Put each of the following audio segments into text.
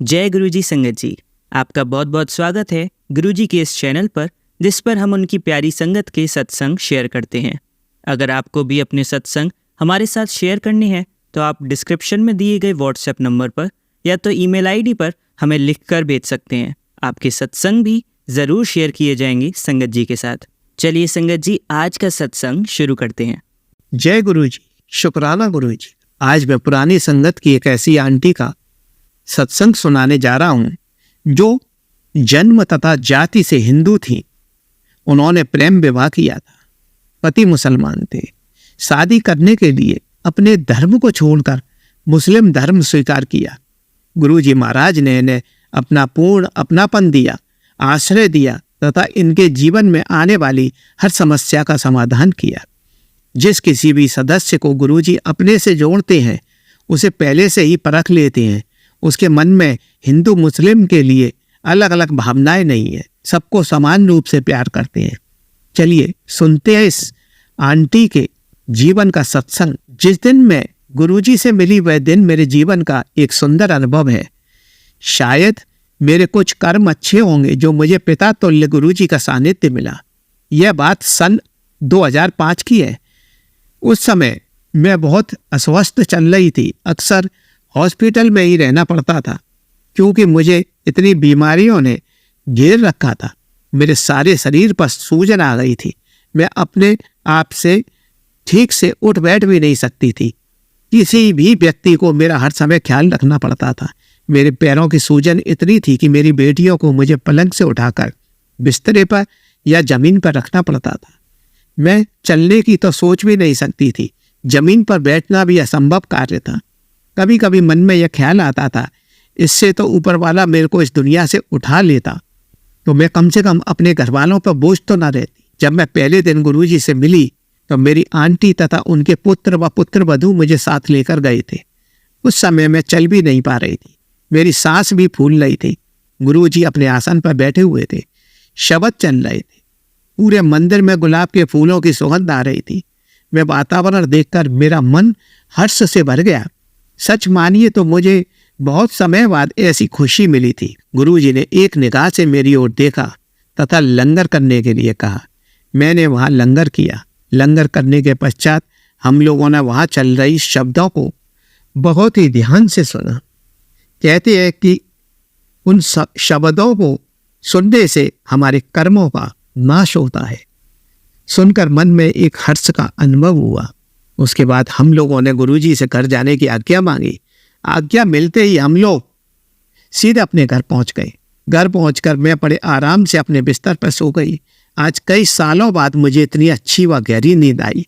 जय गुरुजी संगत जी, आपका बहुत बहुत स्वागत है गुरुजी के इस चैनल पर, जिस पर हम उनकी प्यारी संगत के सत्संग शेयर करते हैं। अगर आपको भी अपने सत्संग हमारे साथ शेयर करने हैं तो आप डिस्क्रिप्शन में दिए गए व्हाट्सएप नंबर पर या तो ईमेल आईडी पर हमें लिखकर भेज सकते हैं। आपके सत्संग भी ज़रूर शेयर किए जाएंगे संगत जी के साथ। चलिए संगत जी, आज का सत्संग शुरू करते हैं। जय गुरुजी, शुक्राना गुरुजी। आज मैं पुरानी संगत की एक ऐसी आंटी का सत्संग सुनाने जा रहा हूं जो जन्म तथा जाति से हिंदू थी। उन्होंने प्रेम विवाह किया था। पति मुसलमान थे। शादी करने के लिए अपने धर्म को छोड़कर मुस्लिम धर्म स्वीकार किया। गुरुजी महाराज ने इन्हें अपना पूर्ण अपनापन दिया, आश्रय दिया तथा इनके जीवन में आने वाली हर समस्या का समाधान किया। जिस किसी भी सदस्य को गुरुजी अपने से जोड़ते हैं उसे पहले से ही परख लेते हैं। उसके मन में हिंदू मुस्लिम के लिए अलग अलग भावनाएं नहीं है, सबको समान रूप से प्यार करते हैं। चलिए सुनते हैं इस आंटी के जीवन का सत्संग। जिस दिन मैं गुरुजी से मिली वह दिन मेरे जीवन का एक सुंदर अनुभव है। शायद मेरे कुछ कर्म अच्छे होंगे जो मुझे पिता तुल्य गुरुजी का सानिध्य मिला। यह बात सन 2005 की है। उस समय मैं बहुत अस्वस्थ चल रही थी। अक्सर हॉस्पिटल में ही रहना पड़ता था क्योंकि मुझे इतनी बीमारियों ने घेर रखा था। मेरे सारे शरीर पर सूजन आ गई थी। मैं अपने आप से ठीक से उठ बैठ भी नहीं सकती थी। किसी भी व्यक्ति को मेरा हर समय ख्याल रखना पड़ता था। मेरे पैरों की सूजन इतनी थी कि मेरी बेटियों को मुझे पलंग से उठाकर बिस्तरे पर या जमीन पर रखना पड़ता था। मैं चलने की तो सोच भी नहीं सकती थी। जमीन पर बैठना भी असंभव कार्य था। कभी कभी मन में यह ख्याल आता था, इससे तो ऊपर वाला मेरे को इस दुनिया से उठा लेता तो मैं कम से कम अपने घर वालों पर बोझ तो ना रहती। जब मैं पहले दिन गुरुजी से मिली तो मेरी आंटी तथा उनके पुत्र व पुत्रवधू मुझे साथ लेकर गए थे। उस समय मैं चल भी नहीं पा रही थी। मेरी सांस भी फूल रही थी। गुरुजी अपने आसन पर बैठे हुए थे। शब्द चल रहे थे। पूरे मंदिर में गुलाब के फूलों की सुगंध आ रही थी। मैं वातावरण देखकर मेरा मन हर्ष से भर गया। सच मानिए तो मुझे बहुत समय बाद ऐसी खुशी मिली थी। गुरुजी ने एक निगाह से मेरी ओर देखा तथा लंगर करने के लिए कहा। मैंने वहां लंगर किया। लंगर करने के पश्चात हम लोगों ने वहां चल रही शब्दों को बहुत ही ध्यान से सुना। कहते हैं कि उन शब्दों को सुनने से हमारे कर्मों का नाश होता है। सुनकर मन में एक हर्ष का अनुभव हुआ। उसके बाद हम लोगों ने गुरुजी से घर जाने की आज्ञा मांगी। आज्ञा मिलते ही हम लोग सीधे अपने घर पहुंच गए। घर पहुंचकर मैं बड़े आराम से अपने बिस्तर पर सो गई। आज कई सालों बाद मुझे इतनी अच्छी व गहरी नींद आई।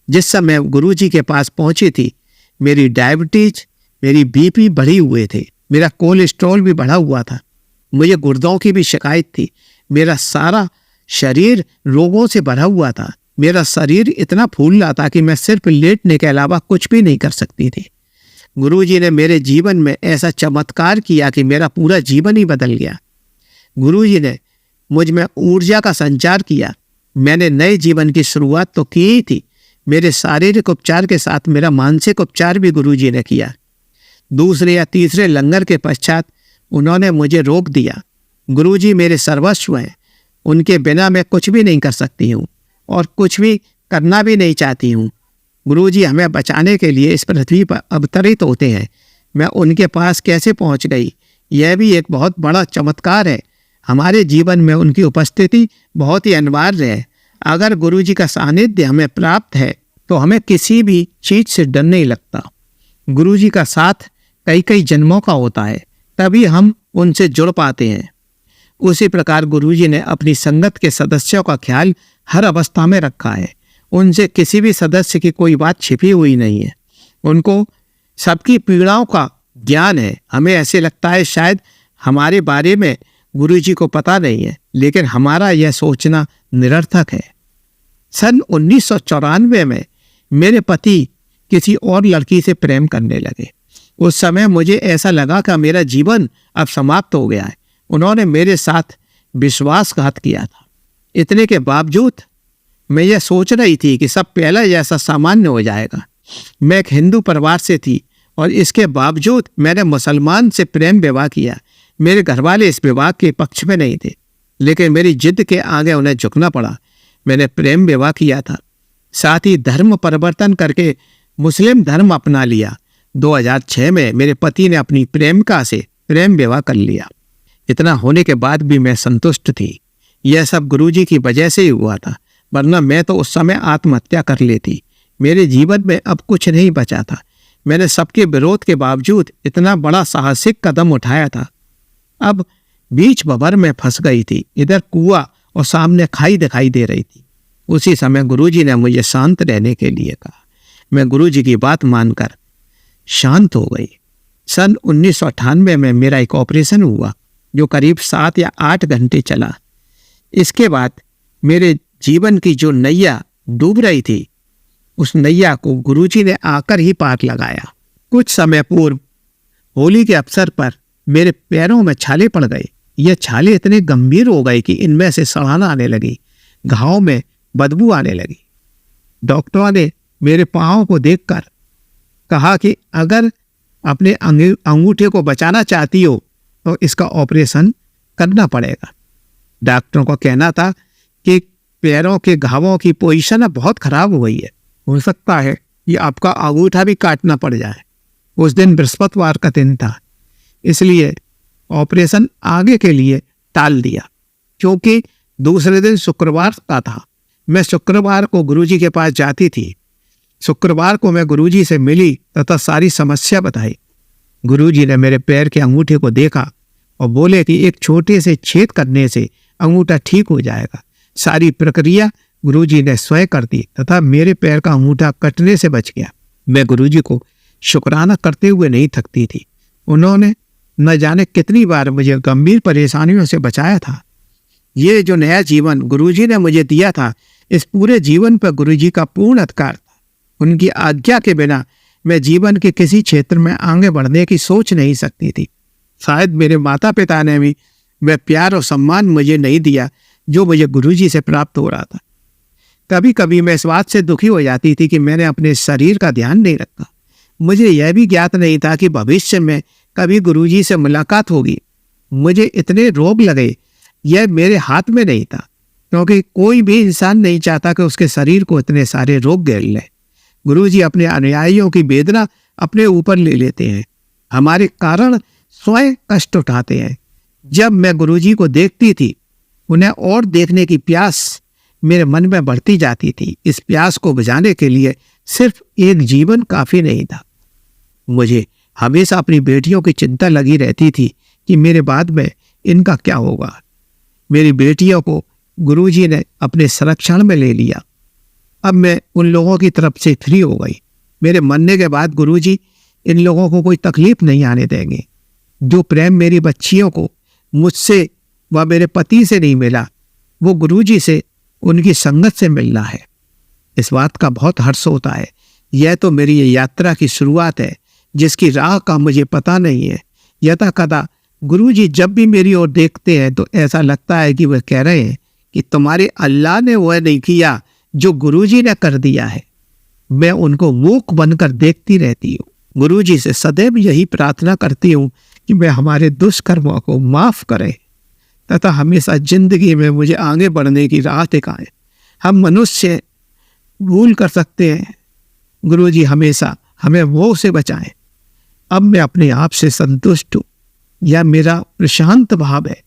जिस समय गुरुजी के पास पहुंची थी मेरी डायबिटीज, मेरी बीपी बढ़ी हुए थे। मेरा कोलेस्ट्रॉल भी बढ़ा हुआ था। मुझे गुर्दों की भी शिकायत थी। मेरा सारा शरीर रोगों से भरा हुआ था। मेरा शरीर इतना फूल रहा था कि मैं सिर्फ लेटने के अलावा कुछ भी नहीं कर सकती थी। गुरुजी ने मेरे जीवन में ऐसा चमत्कार किया कि मेरा पूरा जीवन ही बदल गया। गुरुजी ने मुझ में ऊर्जा का संचार किया। मैंने नए जीवन की शुरुआत तो की ही थी। मेरे शारीरिक उपचार के साथ मेरा मानसिक उपचार भी गुरुजी ने किया। दूसरे या तीसरे लंगर के पश्चात उन्होंने मुझे रोक दिया। गुरुजी मेरे सर्वस्व हैं। उनके बिना मैं कुछ भी नहीं कर सकती हूँ और कुछ भी करना भी नहीं चाहती हूँ। गुरुजी हमें बचाने के लिए इस पृथ्वी पर अवतरित होते हैं। मैं उनके पास कैसे पहुँच गई, यह भी एक बहुत बड़ा चमत्कार है। हमारे जीवन में उनकी उपस्थिति बहुत ही अनिवार्य है। अगर गुरुजी का सानिध्य हमें प्राप्त है तो हमें किसी भी चीज़ से डर नहीं लगता। गुरुजी का साथ कई कई जन्मों का होता है, तभी हम उनसे जुड़ पाते हैं। उसी प्रकार गुरुजी ने अपनी संगत के सदस्यों का ख्याल हर अवस्था में रखा है। उनसे किसी भी सदस्य की कोई बात छिपी हुई नहीं है। उनको सबकी पीड़ाओं का ज्ञान है। हमें ऐसे लगता है शायद हमारे बारे में गुरुजी को पता नहीं है, लेकिन हमारा यह सोचना निरर्थक है। सन 1994 में मेरे पति किसी और लड़की से प्रेम करने लगे। उस समय मुझे ऐसा लगा कि मेरा जीवन अब समाप्त हो गया है। उन्होंने मेरे साथ विश्वासघात किया था। इतने के बावजूद मैं यह सोच रही थी कि सब पहले जैसा सामान्य हो जाएगा। मैं एक हिंदू परिवार से थी और इसके बावजूद मैंने मुसलमान से प्रेम विवाह किया। मेरे घरवाले इस विवाह के पक्ष में नहीं थे, लेकिन मेरी जिद के आगे उन्हें झुकना पड़ा। मैंने प्रेम विवाह किया था, साथ ही धर्म परिवर्तन करके मुस्लिम धर्म अपना लिया। 2006 में मेरे पति ने अपनी प्रेमिका से प्रेम विवाह कर लिया। इतना होने के बाद भी मैं संतुष्ट थी। यह सब गुरुजी की वजह से ही हुआ था, वरना मैं तो उस समय आत्महत्या कर लेती। मेरे जीवन में अब कुछ नहीं बचा था। मैंने सबके विरोध के बावजूद इतना बड़ा साहसिक कदम उठाया था। अब बीच भंवर में फंस गई थी। इधर कुआं और सामने खाई दिखाई दे रही थी। उसी समय गुरुजी ने मुझे शांत रहने के लिए कहा। मैं गुरुजी की बात मानकर शांत हो गई। सन 1998 में मेरा एक ऑपरेशन हुआ, जो करीब 7 या 8 घंटे चला। इसके बाद मेरे जीवन की जो नैया डूब रही थी, उस नैया को गुरुजी ने आकर ही पार लगाया। कुछ समय पूर्व होली के अवसर पर मेरे पैरों में छाले पड़ गए। ये छाले इतने गंभीर हो गए कि इनमें से सड़ाना आने लगी, घाव में बदबू आने लगी। डॉक्टरों ने मेरे पाँव को देखकर कहा कि अगर अपने अंगूठे को बचाना चाहती हो तो इसका ऑपरेशन करना पड़ेगा। डॉक्टरों का कहना था कि पैरों के घावों की पोजीशन बहुत खराब हो गई है, हो सकता है कि आपका अंगूठा भी काटना पड़ जाए। उस दिन बृहस्पतिवार का दिन था, इसलिए ऑपरेशन आगे के लिए टाल दिया, क्योंकि दूसरे दिन शुक्रवार का था। मैं शुक्रवार को गुरुजी के पास जाती थी। शुक्रवार को मैं गुरुजी से मिली तथा सारी समस्या बताई। गुरुजी ने मेरे पैर के अंगूठे को देखा और बोले कि एक छोटे से छेद करने से अंगूठा ठीक हो जाएगा। सारी प्रक्रिया गुरुजी ने स्वयं कर दी तथा मेरे पैर का अंगूठा कटने से बच गया। मैं गुरुजी को शुक्राना करते हुए नहीं थकती थी। उन्होंने न जाने कितनी बार मुझे गंभीर परेशानियों से बचाया था। ये जो नया जीवन गुरुजी ने मुझे दिया था, इस पूरे जीवन पर गुरुजी का पूर्ण अधिकार था। उनकी आज्ञा के बिना मैं जीवन के किसी क्षेत्र में आगे बढ़ने की सोच नहीं सकती थी। शायद मेरे माता पिता ने भी वह प्यार और सम्मान मुझे नहीं दिया जो मुझे गुरुजी से प्राप्त हो रहा था। कभी कभी मैं इस बात से दुखी हो जाती थी कि मैंने अपने शरीर का ध्यान नहीं रखा। मुझे यह भी ज्ञात नहीं था कि भविष्य में कभी गुरुजी से मुलाकात होगी। मुझे इतने रोग लगे, यह मेरे हाथ में नहीं था, क्योंकि कोई भी इंसान नहीं चाहता कि उसके शरीर को इतने सारे रोग घेर लें। गुरुजी अपने अनुयायियों की वेदना अपने ऊपर ले लेते हैं, हमारे कारण स्वयं कष्ट उठाते हैं। जब मैं गुरुजी को देखती थी, उन्हें और देखने की प्यास मेरे मन में बढ़ती जाती थी। इस प्यास को बुझाने के लिए सिर्फ एक जीवन काफी नहीं था। मुझे हमेशा अपनी बेटियों की चिंता लगी रहती थी कि मेरे बाद में इनका क्या होगा। मेरी बेटियों को गुरुजी ने अपने संरक्षण में ले लिया। अब मैं उन लोगों की तरफ से फ्री हो गई। मेरे मरने के बाद गुरुजी इन लोगों को कोई तकलीफ नहीं आने देंगे। जो प्रेम मेरी बच्चियों को मुझसे व मेरे पति से नहीं मिला, वो गुरुजी से, उनकी संगत से मिलना है। इस बात का बहुत हर्ष होता है। यह तो मेरी ये यात्रा की शुरुआत है, जिसकी राह का मुझे पता नहीं है। यथा कदा गुरुजी जब भी मेरी ओर देखते हैं तो ऐसा लगता है कि वह कह रहे हैं कि तुम्हारे अल्लाह ने वह नहीं किया जो गुरुजी ने कर दिया है। मैं उनको मूक बनकर देखती रहती हूँ। गुरुजी से सदैव यही प्रार्थना करती हूँ कि वे हमारे दुष्कर्मों को माफ करें तथा हमेशा जिंदगी में मुझे आगे बढ़ने की राह दिखाएं। हम मनुष्य भूल कर सकते हैं, गुरुजी हमेशा हमें वो से बचाएं। अब मैं अपने आप से संतुष्ट हूँ, यह मेरा प्रशांत भाव है।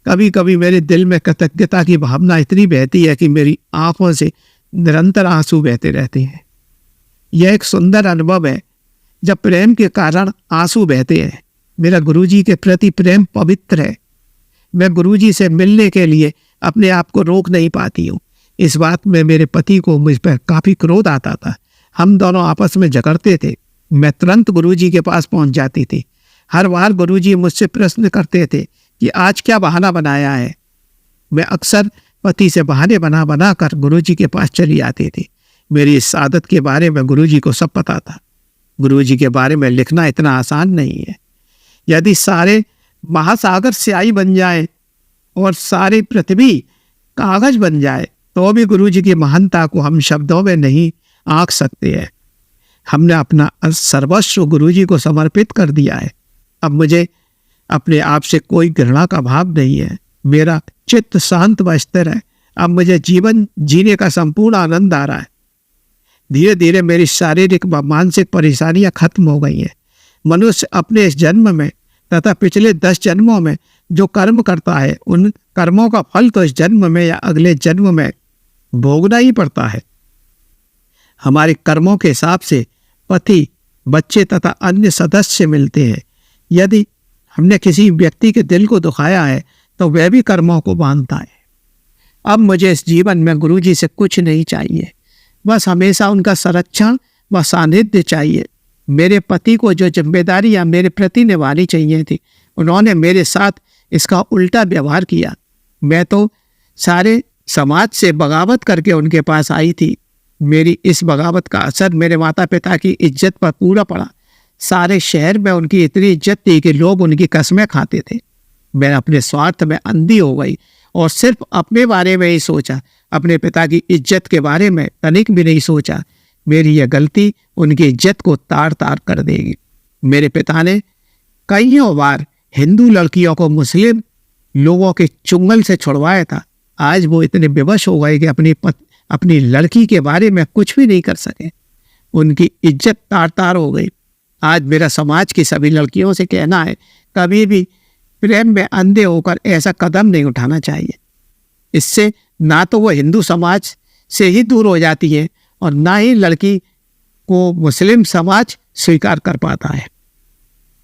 कभी कभी मेरे दिल में कृतज्ञता की भावना इतनी बहती है कि मेरी आंखों से निरंतर आंसू बहते रहते हैं। यह एक सुंदर अनुभव है जब प्रेम के कारण आंसू बहते हैं। मेरा गुरुजी के प्रति प्रेम पवित्र है। मैं गुरुजी से मिलने के लिए अपने आप को रोक नहीं पाती हूँ। इस बात में मेरे पति को मुझ पर काफी क्रोध आता था। हम दोनों आपस में झगड़ते थे। मैं तुरंत गुरुजी के पास पहुंच जाती थी। हर बार गुरुजी मुझसे प्रश्न करते थे कि आज क्या बहाना बनाया है। मैं अक्सर पति से बहाने बना कर गुरुजी के पास चली आती थी। मेरी इस आदत के बारे में गुरुजी को सब पता था। गुरुजी के बारे में लिखना इतना आसान नहीं है। यदि सारे महासागर स्याही बन जाए और सारी पृथ्वी कागज बन जाए तो भी गुरुजी की महानता को हम शब्दों में नहीं आंक सकते हैं। हमने अपना सर्वस्व गुरुजी को समर्पित कर दिया है। अब मुझे अपने आप से कोई घृणा का भाव नहीं है। मेरा चित्त शांत व स्थिर है। अब मुझे जीवन जीने का संपूर्ण आनंद आ रहा है। धीरे धीरे मेरी शारीरिक व मानसिक परेशानियां खत्म हो गई हैं। मनुष्य अपने इस जन्म में तथा पिछले 10 जन्मों में जो कर्म करता है, उन कर्मों का फल तो इस जन्म में या अगले जन्म में भोगना ही पड़ता है। हमारे कर्मों के हिसाब से पति, बच्चे तथा अन्य सदस्य मिलते हैं। यदि हमने किसी व्यक्ति के दिल को दुखाया है तो वह भी कर्मों को बांधता है। अब मुझे इस जीवन में गुरुजी से कुछ नहीं चाहिए, बस हमेशा उनका संरक्षण व सानिध्य चाहिए। मेरे पति को जो जिम्मेदारियां मेरे प्रति निभानी चाहिए थी, उन्होंने मेरे साथ इसका उल्टा व्यवहार किया। मैं तो सारे समाज से बगावत करके उनके पास आई थी। मेरी इस बगावत का असर मेरे माता पिता की इज्जत पर पूरा पड़ा। सारे शहर में उनकी इतनी इज्जत थी कि लोग उनकी कसमें खाते थे। मैं अपने स्वार्थ में अंधी हो गई और सिर्फ अपने बारे में ही सोचा। अपने पिता की इज्जत के बारे में तनिक भी नहीं सोचा। मेरी यह गलती उनकी इज्जत को तार तार कर देगी। मेरे पिता ने कईयों बार हिंदू लड़कियों को मुस्लिम लोगों के चुंगल से छुड़वाया था। आज वो इतने विवश हो गए कि अपनी लड़की के बारे में कुछ भी नहीं कर सके। उनकी इज्जत तार तार हो गई। आज मेरा समाज की सभी लड़कियों से कहना है, कभी भी प्रेम में अंधे होकर ऐसा कदम नहीं उठाना चाहिए। इससे ना तो वो हिंदू समाज से ही दूर हो जाती है और ना ही लड़की को मुस्लिम समाज स्वीकार कर पाता है।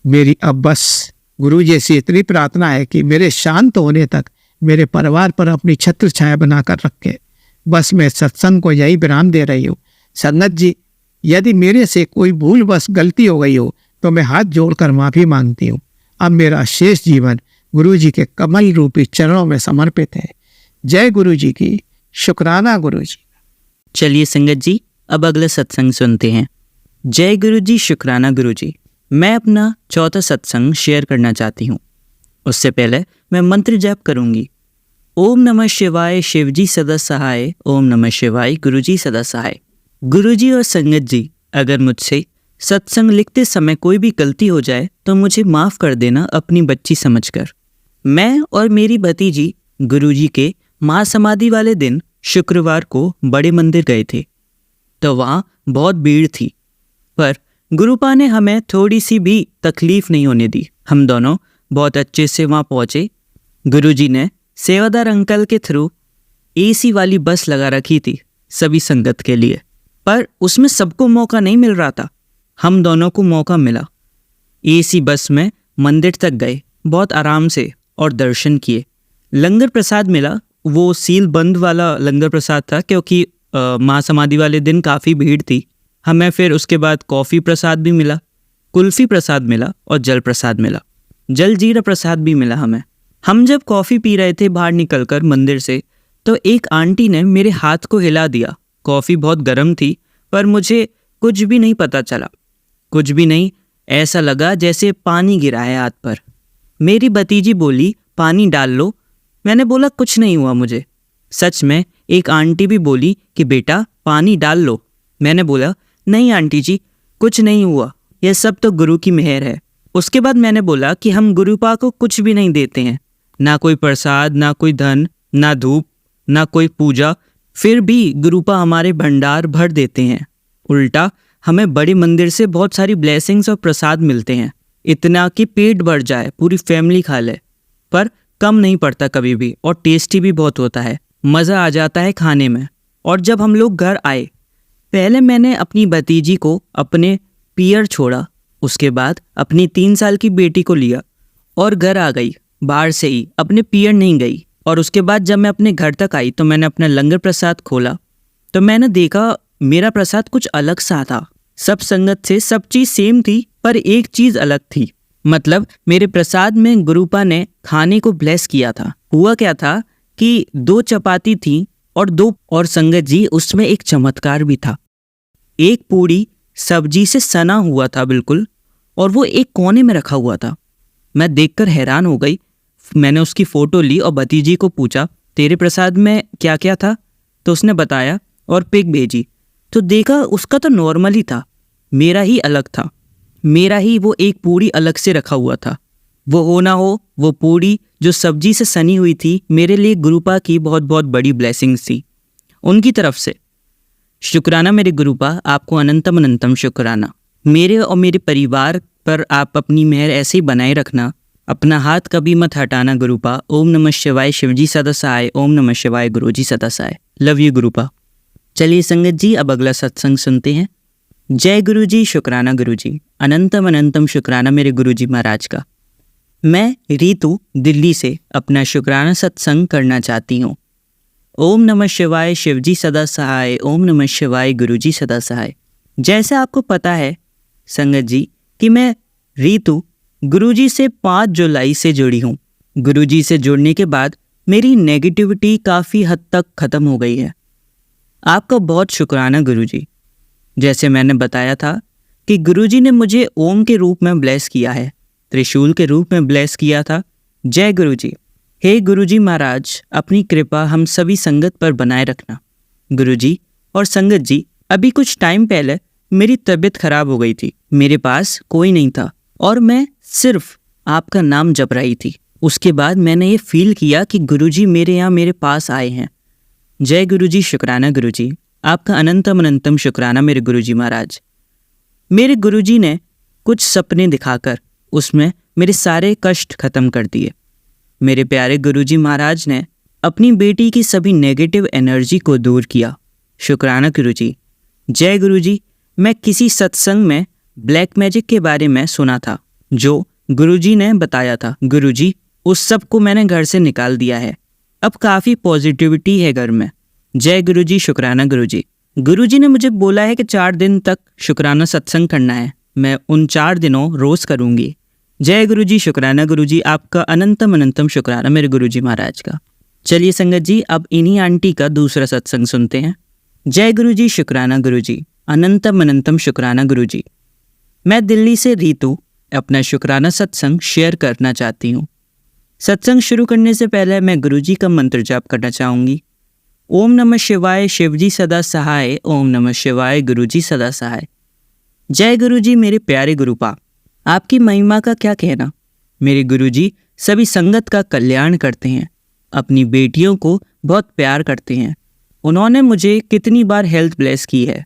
मेरी अब बस गुरुजी से इतनी प्रार्थना है कि मेरे शांत होने तक मेरे परिवार पर अपनी छत्र छाया बनाकर रखे। बस मैं सत्संग को यही विराम दे रही हूँ। संगत जी, यदि मेरे से कोई भूल बस गलती हो गई हो तो मैं हाथ जोड़कर माफ़ी मांगती हूँ। अब मेरा शेष जीवन गुरुजी के कमल रूपी चरणों में समर्पित है। जय गुरुजी की। शुक्राना गुरुजी। चलिए संगत जी, अब अगला सत्संग सुनते हैं। जय गुरुजी, शुक्राना गुरुजी। मैं अपना चौथा सत्संग शेयर करना चाहती हूँ। उससे पहले मैं मंत्र जाप करूँगी। ओम नमः शिवाय, शिवजी सदा सहाय। ओम नमः शिवाय, गुरुजी सदा सहाय। गुरुजी और संगत जी, अगर मुझसे सत्संग लिखते समय कोई भी गलती हो जाए तो मुझे माफ़ कर देना अपनी बच्ची समझकर। मैं और मेरी भतीजी गुरुजी के महासमाधि वाले दिन शुक्रवार को बड़े मंदिर गए थे, तो वहाँ बहुत भीड़ थी, पर गुरुपा ने हमें थोड़ी सी भी तकलीफ नहीं होने दी। हम दोनों बहुत अच्छे से वहाँ पहुँचे। गुरुजी ने सेवादार अंकल के थ्रू एसी वाली बस लगा रखी थी सभी संगत के लिए, पर उसमें सबको मौका नहीं मिल रहा था। हम दोनों को मौका मिला। एसी बस में मंदिर तक गए बहुत आराम से और दर्शन किए। लंगर प्रसाद मिला, वो सील बंद वाला लंगर प्रसाद था क्योंकि महासमाधि वाले दिन काफ़ी भीड़ थी। हमें फिर उसके बाद कॉफ़ी प्रसाद भी मिला, कुल्फ़ी प्रसाद मिला और जल प्रसाद मिला। जल जीरा प्रसाद भी मिला हमें। हम जब कॉफ़ी पी रहे थे बाहर निकलकर मंदिर से, तो एक आंटी ने मेरे हाथ को हिला दिया। कॉफ़ी बहुत गर्म थी, पर मुझे कुछ भी नहीं पता चला। कुछ भी नहीं, ऐसा लगा जैसे पानी गिरा है हाथ पर। मेरी भतीजी बोली, पानी डाल लो। मैंने बोला कुछ नहीं हुआ मुझे। सच में एक आंटी भी बोली कि बेटा पानी डाल लो। मैंने बोला नहीं आंटी जी, कुछ नहीं हुआ, यह सब तो गुरु की मेहर है। उसके बाद मैंने बोला कि हम गुरुपा को कुछ भी नहीं देते हैं, ना कोई प्रसाद, ना कोई धन, ना धूप, ना कोई पूजा, फिर भी गुरुपा हमारे भंडार भर देते हैं। उल्टा हमें बड़े मंदिर से बहुत सारी ब्लेसिंग्स और प्रसाद मिलते हैं, इतना कि पेट भर जाए, पूरी फैमिली खा ले। पर कम नहीं पड़ता कभी भी, और टेस्टी भी बहुत होता है, मज़ा आ जाता है खाने में। और जब हम लोग घर आए, पहले मैंने अपनी भतीजी को अपने पियर छोड़ा, उसके बाद अपनी 3 साल की बेटी को लिया और घर आ गई। बाहर से ही, अपने पियर नहीं गई। और उसके बाद जब मैं अपने घर तक आई तो मैंने अपना लंगर प्रसाद खोला, तो मैंने देखा मेरा प्रसाद कुछ अलग सा था। सब संगत से सब चीज़ सेम थी, पर एक चीज़ अलग थी। मतलब मेरे प्रसाद में गुरुपा ने खाने को ब्लेस किया था। हुआ क्या था कि 2 चपाती थी और संगत जी उसमें एक चमत्कार भी था। एक पूड़ी सब्जी से सना हुआ था बिल्कुल, और वो एक कोने में रखा हुआ था। मैं देखकर हैरान हो गई। मैंने उसकी फ़ोटो ली और भतीजी को पूछा तेरे प्रसाद में क्या क्या था, तो उसने बताया और पिक भेजी। तो देखा उसका तो नॉर्मल ही था। मेरा ही अलग था, मेरा ही वो एक पूड़ी अलग से रखा हुआ था। वो हो ना हो, वो पूड़ी जो सब्जी से सनी हुई थी, मेरे लिए गुरुपा की बहुत बहुत बड़ी ब्लेसिंग्स थी उनकी तरफ से। शुक्राना मेरे गुरुपा, आपको अनंतम अनंतम शुक्राना। मेरे और मेरे परिवार पर आप अपनी मेहर ऐसे ही बनाए रखना, अपना हाथ कभी मत हटाना गुरुपा। ओम नमः शिवाय, शिवजी सदा सहाय। ओम नमः शिवाय, गुरुजी सदा सहाय। Love you गुरुपा। चलिए संगत जी, अब अगला सत्संग सुनते हैं। जय गुरुजी, शुक्राना गुरुजी, अनंतम अनंतम शुक्राना मेरे गुरुजी महाराज का। मैं रीतू दिल्ली से अपना शुक्राना सत्संग करना चाहती हूँ। ओम नमः शिवाय, शिवजी सदा सहाय। ओम नमः शिवाय, गुरुजी सदा सहाय। जैसा आपको पता है संगत जी कि मैं रीतू गुरुजी से 5 जुलाई से जुड़ी हूँ। गुरुजी से जुड़ने के बाद मेरी नेगेटिविटी काफ़ी हद तक ख़त्म हो गई है। आपका बहुत शुक्राना गुरुजी। जैसे मैंने बताया था कि गुरुजी ने मुझे ओम के रूप में ब्लेस किया है, त्रिशूल के रूप में ब्लेस किया था। जय गुरुजी। हे गुरुजी महाराज, अपनी कृपा हम सभी संगत पर बनाए रखना। गुरुजी और संगत जी, अभी कुछ टाइम पहले मेरी तबीयत खराब हो गई थी। मेरे पास कोई नहीं था और मैं सिर्फ आपका नाम जप रही थी। उसके बाद मैंने ये फील किया कि गुरुजी मेरे यहाँ मेरे पास आए हैं। जय गुरुजी, शुक्राना गुरुजी, आपका अनंतम अनंतम शुक्राना मेरे गुरुजी महाराज। मेरे गुरुजी ने कुछ सपने दिखाकर उसमें मेरे सारे कष्ट खत्म कर दिए। मेरे प्यारे गुरुजी महाराज ने अपनी बेटी की सभी नेगेटिव एनर्जी को दूर किया। शुक्राना गुरुजी। जय गुरुजी। मैं किसी सत्संग में ब्लैक मैजिक के बारे में सुना था जो गुरुजी ने बताया था। गुरुजी, उस सब को मैंने घर से निकाल दिया है। अब काफ़ी पॉजिटिविटी है घर में। जय गुरुजी, शुक्राना गुरुजी। गुरुजी ने मुझे बोला है कि 4 दिन तक शुक्राना सत्संग करना है। मैं उन 4 दिनों रोज़ करूँगी। जय गुरुजी, शुक्राना गुरुजी, आपका अनंतम अनंतम शुक्राना मेरे गुरुजी महाराज का। चलिए संगत जी, अब इन्हीं आंटी का दूसरा सत्संग सुनते हैं। जय गुरुजी, शुक्राना गुरुजी, अनंतम अनंतम शुक्राना गुरुजी। मैं दिल्ली से रीतू अपना शुक्राना सत्संग शेयर करना चाहती हूँ। सत्संग शुरू करने से पहले मैं गुरुजी का मंत्र जाप करना चाहूँगी। ओम नमः शिवाय, शिवजी सदा सहाय। ओम नमः शिवाय, गुरुजी सदा सहाय। जय गुरुजी मेरे प्यारे गुरुपा, आपकी महिमा का क्या कहना। मेरे गुरुजी सभी संगत का कल्याण करते हैं, अपनी बेटियों को बहुत प्यार करते हैं। उन्होंने मुझे कितनी बार हेल्थ ब्लेस की है।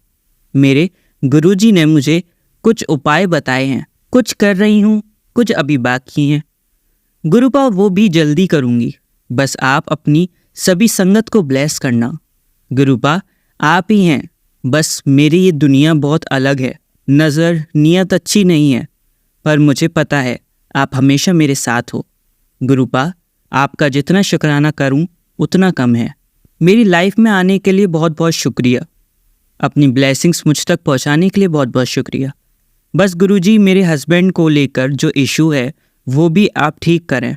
मेरे गुरुजी ने मुझे कुछ उपाय बताए हैं, कुछ कर रही हूँ, कुछ अभी बाकी हैं। गुरुपा वो भी जल्दी करूँगी, बस आप अपनी सभी संगत को ब्लेस करना। गुरुपा आप ही हैं, बस मेरी ये दुनिया बहुत अलग है, नज़र नीयत अच्छी नहीं है, पर मुझे पता है आप हमेशा मेरे साथ हो। गुरुपा आपका जितना शुक्राना करूं उतना कम है। मेरी लाइफ में आने के लिए बहुत बहुत शुक्रिया। अपनी ब्लेसिंग्स मुझ तक पहुंचाने के लिए बहुत बहुत शुक्रिया। बस गुरुजी मेरे हस्बैंड को लेकर जो इशू है वो भी आप ठीक करें।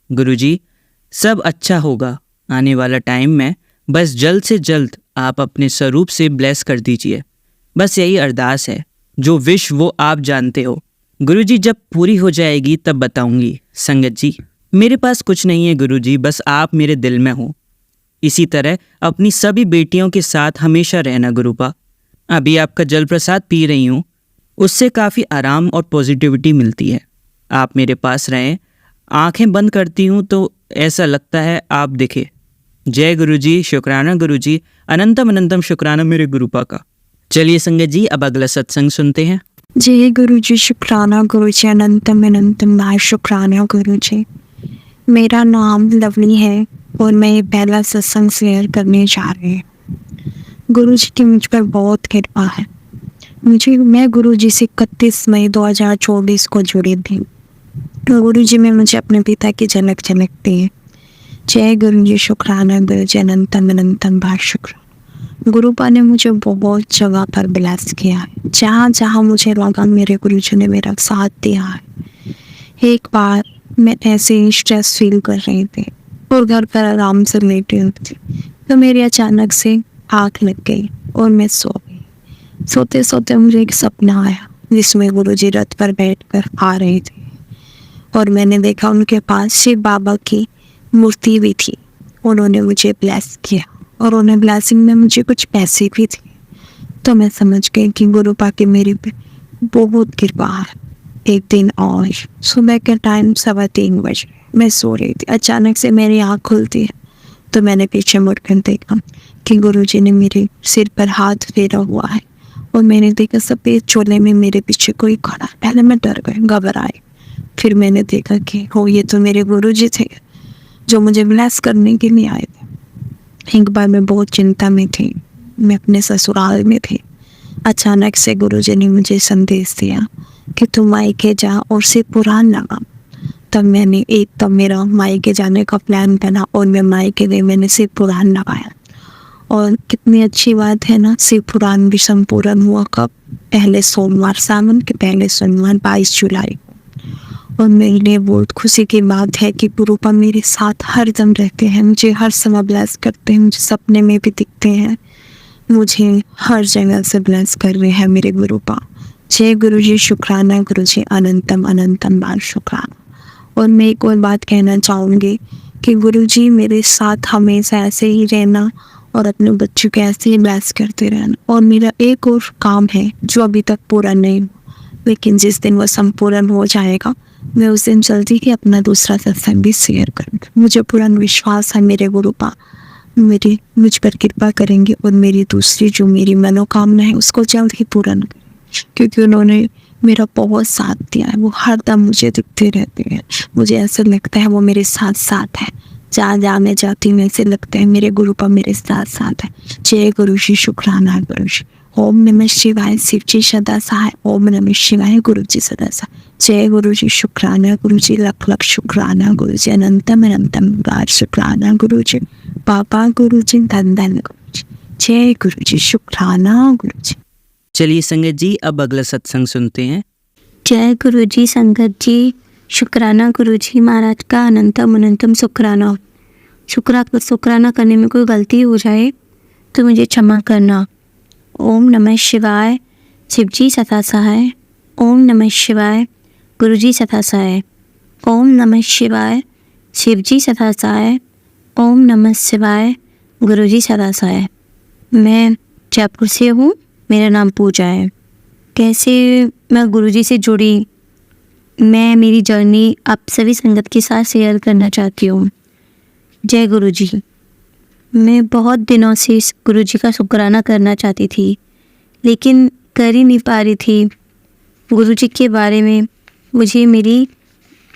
गुरुजी सब अच्छा होगा आने वाला टाइम में, बस जल्द से जल्द आप अपने स्वरूप से ब्लेस कर दीजिए। बस यही अरदास है, जो विश वो आप जानते हो। गुरुजी जब पूरी हो जाएगी तब बताऊंगी। संगत जी मेरे पास कुछ नहीं है गुरुजी, बस आप मेरे दिल में हो। इसी तरह अपनी सभी बेटियों के साथ हमेशा रहना गुरुपा। अभी आपका जल प्रसाद पी रही हूँ, उससे काफ़ी आराम और पॉजिटिविटी मिलती है। आप मेरे पास रहें, आंखें बंद करती हूँ तो ऐसा लगता है आप दिखे। जय गुरुजी, शुक्राना गुरुजी, अनंतम अनंतम शुक्राना मेरे गुरुपा का। चलिए संगत जी, अब अगला सत्संग सुनते हैं। जय गुरुजी, शुक्राना गुरुजी, अनंतम अनंतम भाई शुक्राना गुरुजी। मेरा नाम लवली है और मैं ये पहला सत्संग शेयर करने जा रही हूँ। गुरुजी की मुझ पर बहुत कृपा है। मैं गुरुजी से 31 मई 2024 को जुड़ी थी। गुरुजी में मुझे अपने पिता की झलक झलकती है। जय गुरुजी, शुक्राना गुरुजी, अनंतम अनंतम भाई शुक्राना। गुरुपा ने मुझे बहुत जगह पर ब्लेस किया है। जहाँ जहाँ मुझे लगा मेरे गुरुजी ने मेरा साथ दिया है। एक बार मैं ऐसे ही स्ट्रेस फील कर रही थी और घर पर आराम से लेटी हुई थी, तो मेरी अचानक से आँख लग गई और मैं सो गई। सोते सोते मुझे एक सपना आया जिसमें गुरुजी रथ पर बैठकर आ रहे थे और मैंने देखा उनके पास शिव बाबा की मूर्ति भी थी। उन्होंने मुझे ब्लेस किया और उन्हें ब्लेसिंग में मुझे कुछ पैसे भी थे। तो मैं समझ गई कि गुरुपा की मेरी पे बहुत कृपा है। एक दिन और सुबह के टाइम 3:15 बजे मैं सो रही थी, अचानक से मेरी आँख खुलती है तो मैंने पीछे मुड़कर देखा कि गुरुजी ने मेरे सिर पर हाथ फेरा हुआ है और मैंने देखा सफ़ेद चोले में मेरे पीछे कोई खड़ा है। पहले मैं डर गई, घबराई, फिर मैंने देखा कि हो ये तो मेरे गुरुजी थे जो मुझे ब्लेस करने के लिए आए थे। एक बार मैं बहुत चिंता में थी, मैं अपने ससुराल में थी। अचानक से गुरुजी ने मुझे संदेश दिया कि तुम मायके जा और सिर पुराण लगा। तब मैंने एकदम मेरा मायके जाने का प्लान बना और मैं मायके गई, मैंने सिर पुराण लगाया। और कितनी अच्छी बात है ना, सिर पुराण भी संपूर्ण हुआ कब? पहले सोमवार, सावन के पहले सोमवार 22 जुलाई। और मेरे लिए बहुत खुशी की बात है कि गुरुपा मेरे साथ हर दम रहते हैं, मुझे हर समय ब्लेस करते हैं, मुझे सपने में भी दिखते हैं, मुझे हर जगह से ब्लेस कर रहे हैं मेरे गुरुपा। जय गुरुजी, शुक्राना गुरुजी, अनंतम अनंतम बार शुक्राना। और मैं एक और बात कहना चाहूँगी कि गुरुजी मेरे साथ हमेशा ऐसे ही रहना और अपने बच्चों को ऐसे ही ब्लेस करते रहना। और मेरा एक और काम है जो अभी तक पूरा नहीं हुआ, लेकिन जिस दिन वो संपूर्ण हो जाएगा मैं उस दिन जल्दी ही अपना दूसरा सत्संग भी शेयर करूँगी। मुझे पूरा विश्वास है मेरे गुरुपा मुझ पर कृपा करेंगे और मेरी दूसरी जो मेरी मनोकामना है उसको जल्द ही पूर्ण करेंगे, क्योंकि उन्होंने मेरा बहुत साथ दिया है। वो हर दम मुझे दिखते रहते हैं, मुझे ऐसा लगता है वो मेरे साथ साथ है। जहाँ जहाँ मैं जाती हूँ ऐसे लगता है मेरे गुरुपा मेरे साथ साथ है। जय गुरुजी, शुक्राना गुरुजी। ओम नमः शिवाय, शिव जी सदा सहाय। ओम नमः शिवाय, गुरु जी सदा सहाय। जय गुरुजी, शुक्राना गुरुजी, लख लख शुक्राना गुरुजी, अनंतम अनंतम बार शुक्राना गुरुजी, पापा गुरुजी, धन धन गुरुजी। जय गुरुजी, शुक्राना गुरुजी। चलिए संगत जी, अब अगला सत्संग सुनते हैं। जय गुरुजी संगत जी, शुक्राना गुरुजी महाराज का अनंतम अनंतम शुक्राना। शुक्राना करने में कोई गलती हो जाए तो मुझे क्षमा करना। ओम नमः शिवाय, शिव जी सदा सहाय। ओम नमः शिवाय, गुरुजी सदा सहाय। ओम नमः शिवाय, शिव जी सदा सहाय। ओम नमः शिवाय, गुरुजी सदा सहाय। मैं जयपुर से हूँ, मेरा नाम पूजा है। कैसे मैं गुरुजी से जुड़ी, मैं मेरी जर्नी आप सभी संगत के साथ शेयर करना चाहती हूँ। जय गुरुजी। मैं बहुत दिनों से इस गुरुजी का शुक्राना करना चाहती थी, लेकिन कर ही नहीं पा रही थी। गुरुजी के बारे में मुझे मेरी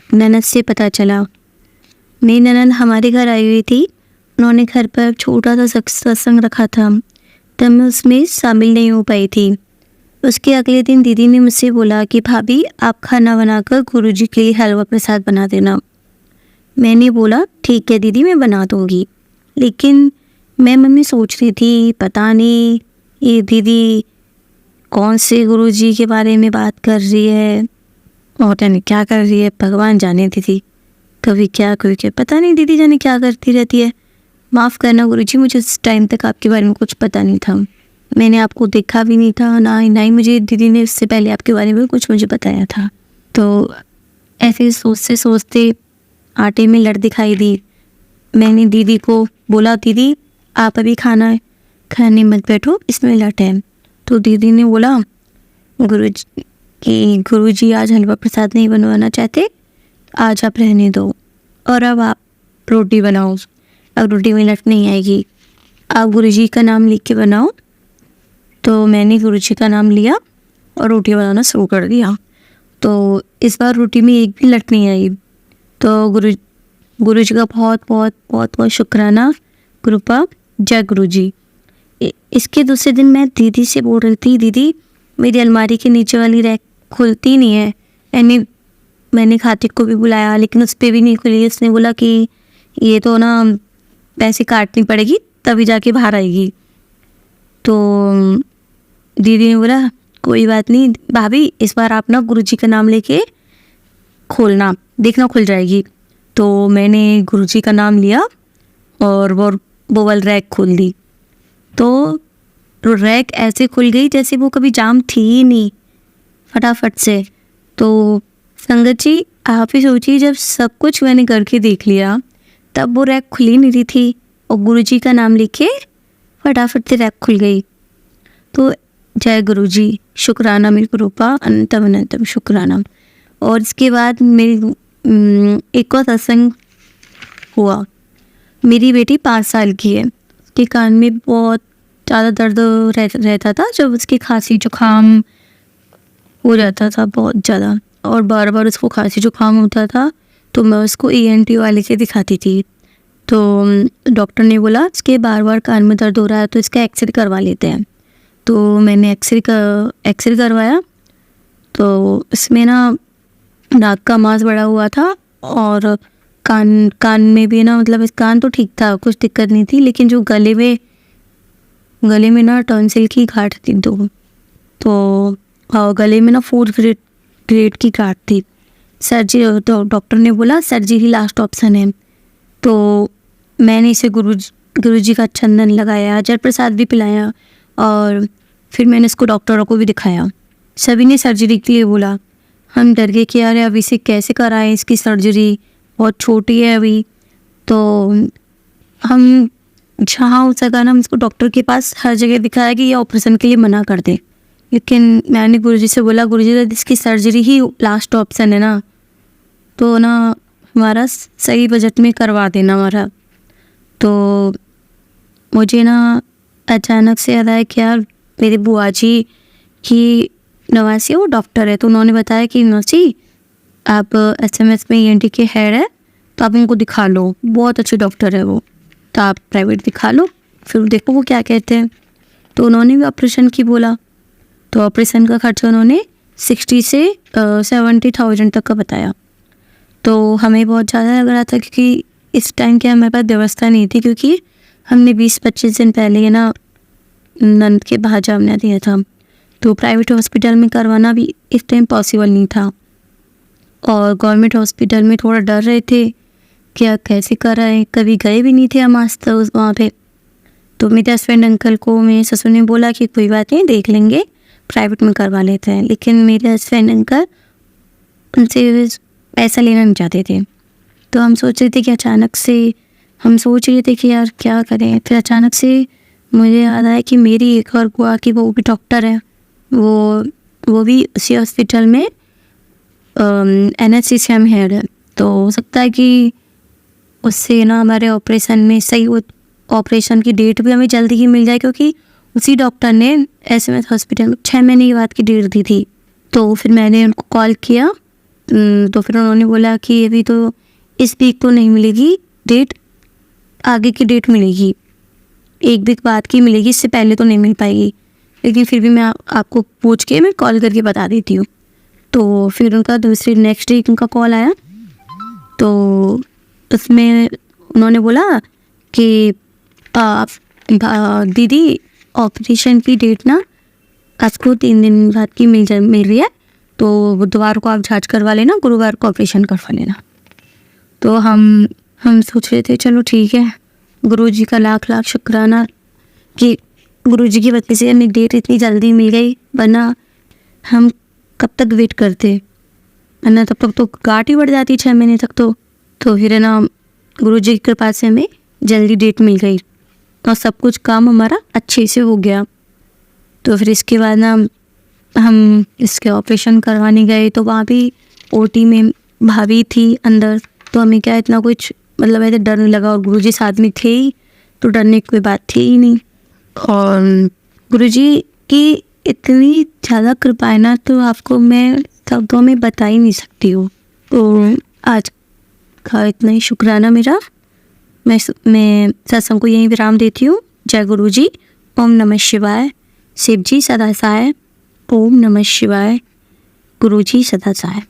ननद से पता चला। मेरी ननद हमारे घर आई हुई थी, उन्होंने घर पर छोटा सा सत्संग रखा था, तब मैं उसमें शामिल नहीं हो पाई थी। उसके अगले दिन दीदी ने मुझसे बोला कि भाभी आप खाना बनाकर गुरुजी के लिए हलवा प्रसाद बना देना। मैंने बोला ठीक है दीदी, मैं बना दूँगी। लेकिन मैं मन में सोच रही थी पता नहीं ये दीदी कौन से गुरुजी के बारे में बात कर रही है और जाने क्या कर रही है, भगवान जाने दीदी कभी क्या कभी क्या, पता नहीं दीदी जाने क्या करती रहती है। माफ़ करना गुरुजी, मुझे उस टाइम तक आपके बारे में कुछ पता नहीं था। मैंने आपको देखा भी नहीं था, ना ही मुझे दीदी ने इससे पहले आपके बारे में कुछ मुझे बताया था। तो ऐसे सोचते सोचते आटे में लड़ दिखाई दी। मैंने दीदी को बोला दीदी आप अभी खाने मत बैठो, इसमें लट है। तो दीदी ने बोला गुरुजी आज हलवा प्रसाद नहीं बनवाना चाहते, आज आप रहने दो और अब आप रोटी बनाओ। अब रोटी में लट नहीं आएगी, आप गुरुजी का नाम लिख के बनाओ। तो मैंने गुरुजी का नाम लिया और रोटी बनाना शुरू कर दिया। तो इस बार रोटी में एक भी लट नहीं आई। तो गुरुजी का बहुत बहुत बहुत बहुत शुक्राना कृपा। जय गुरुजी। इसके दूसरे दिन मैं दीदी से बोल रही थी दीदी मेरी अलमारी के नीचे वाली रैक खुलती नहीं है। यानी मैंने खातिक को भी बुलाया लेकिन उस पर भी नहीं खुली। उसने बोला कि ये तो ना पैसे काटनी पड़ेगी तभी जाके बाहर आएगी। तो दीदी ने बोला कोई बात नहीं भाभी, इस बार आप ना गुरुजी का नाम लेके खोलना, देखना खुल जाएगी। तो मैंने गुरुजी का नाम लिया और वो वाली रैक खोल दी। तो रैक ऐसे खुल गई जैसे वो कभी जाम थी ही नहीं, फटाफट से। तो संगत जी आप ही सोचिए, जब सब कुछ मैंने करके देख लिया तब वो रैक खुली नहीं रही थी और गुरुजी का नाम लिखे फटाफट से रैक खुल गई। तो जय गुरुजी। शुक्राना मेरे गुरुपा अनंतम अनंतम शुक्राना। और इसके बाद मेरी एक और सत्संग हुआ। मेरी बेटी 5 साल की है, उसके कान में बहुत ज़्यादा दर्द रहता था, जब उसकी खांसी जुकाम हो जाता था बहुत ज़्यादा, और बार बार उसको खांसी जुकाम होता था, तो मैं उसको ENT वाले के दिखाती थी। तो डॉक्टर ने बोला इसके बार बार कान में दर्द हो रहा है तो इसका एक्सरे करवा लेते हैं। तो मैंने एक्सरे करवाया, तो इसमें ना नाक का मांस बढ़ा हुआ था, और कान में भी ना, मतलब इस कान तो ठीक था, कुछ दिक्कत नहीं थी, लेकिन जो गले में ना टॉन्सिल की गांठ थी 2, तो गले में ना 4th ग्रेड की गांठ थी। सर्जरी, तो डॉक्टर ने बोला सर्जरी लास्ट ऑप्शन है। तो मैंने इसे गुरुजी का चंदन लगाया, जल प्रसाद भी पिलाया, और फिर मैंने इसको डॉक्टरों को भी दिखाया। सभी ने सर्जरी के लिए बोला। हम डर गए कि यार अब इसे कैसे कराएं, इसकी सर्जरी बहुत छोटी है अभी। तो हम जहाँ हो सका ना, हम इसको डॉक्टर के पास हर जगह दिखाया कि ये ऑपरेशन के लिए मना कर दे, लेकिन मैंने गुरुजी से बोला गुरुजी इसकी सर्जरी ही लास्ट ऑप्शन है ना, तो ना हमारा सही बजट में करवा देना हमारा। तो मुझे ना अचानक से याद आया कि यार मेरी बुआ जी की नवासी, वो डॉक्टर है, तो उन्होंने बताया कि नौसी आप SMS में ENT के हेड है, तो आप उनको दिखा लो, बहुत अच्छे डॉक्टर है वो, तो आप प्राइवेट दिखा लो, फिर देखो वो क्या कहते हैं। तो उन्होंने भी ऑपरेशन की बोला, तो ऑपरेशन का खर्चा उन्होंने 60 से 70,000 तक का बताया। तो हमें बहुत ज़्यादा लग रहा था, क्योंकि इस टाइम की हमारे पास व्यवस्था नहीं थी, क्योंकि हमने 20-25 दिन पहले ना नंद के बाहर जामना दिया था, तो प्राइवेट हॉस्पिटल में करवाना भी इस टाइम पॉसिबल नहीं था, और गवर्नमेंट हॉस्पिटल में थोड़ा डर रहे थे क्या कैसे कराएं, कभी गए भी नहीं थे हम आज तक वहाँ पे। तो मेरे हस्बैंड अंकल को मेरे ससुर ने बोला कि कोई बात नहीं, देख लेंगे, प्राइवेट में करवा लेते हैं, लेकिन मेरे हस्बैंड अंकल उनसे पैसा लेना नहीं चाहते थे। तो हम सोच रहे थे कि अचानक से हम सोच रहे थे कि यार क्या करें। फिर अचानक से मुझे याद आया कि मेरी एक और बुआ की, वो भी डॉक्टर है, वो भी उसी हॉस्पिटल में NHCCM हेड है, तो हो सकता है कि उससे ना हमारे ऑपरेशन में सही, ऑपरेशन की डेट भी हमें जल्दी ही मिल जाए, क्योंकि उसी डॉक्टर ने SMS हॉस्पिटल में 6 महीने की बाद की डेट दी थी। तो फिर मैंने उनको कॉल किया, तो फिर उन्होंने बोला कि अभी तो इस वीक तो नहीं मिलेगी डेट, आगे की डेट मिलेगी, 1 वीक बाद की मिलेगी, इससे पहले तो नहीं मिल पाएगी, लेकिन फिर भी मैं आपको पूछ के मैं कॉल करके बता देती हूँ। तो फिर उनका दूसरे नेक्स्ट डे उनका कॉल आया, तो उसमें उन्होंने बोला कि दीदी ऑपरेशन की डेट ना आपको 3 दिन बाद की मिल रही है, तो बुधवार को आप जांच करवा लेना, गुरुवार को ऑपरेशन करवा लेना। तो हम सोच रहे थे चलो ठीक है, गुरुजी का लाख लाख शुक्राना कि गुरुजी की वजह से हमें डेट इतनी जल्दी मिल गई, वरना हम कब तक वेट करते, वरना तब तक तो गांठ ही बढ़ जाती 6 महीने तक। तो फिर है ना गुरुजी की कृपा से हमें जल्दी डेट मिल गई, और सब कुछ काम हमारा अच्छे से हो गया। तो फिर इसके बाद ना हम इसके ऑपरेशन करवाने गए, तो वहाँ भी OT में भाभी थी अंदर, तो हमें क्या इतना कुछ मतलब ऐसे डर नहीं लगा, और गुरुजी साथ में थे ही, तो डरने की कोई बात थी ही नहीं। और गुरुजी की इतनी ज़्यादा कृपा है ना, तो आपको मैं शब्दों में बता ही नहीं सकती हूँ। तो आज का इतना ही शुक्राना मेरा, मैं सत्संग को यहीं विराम देती हूँ। जय गुरुजी। ओम नमः शिवाय। शिव जी सदा सहाय। ओम नमः शिवाय। गुरुजी सदा सहाय।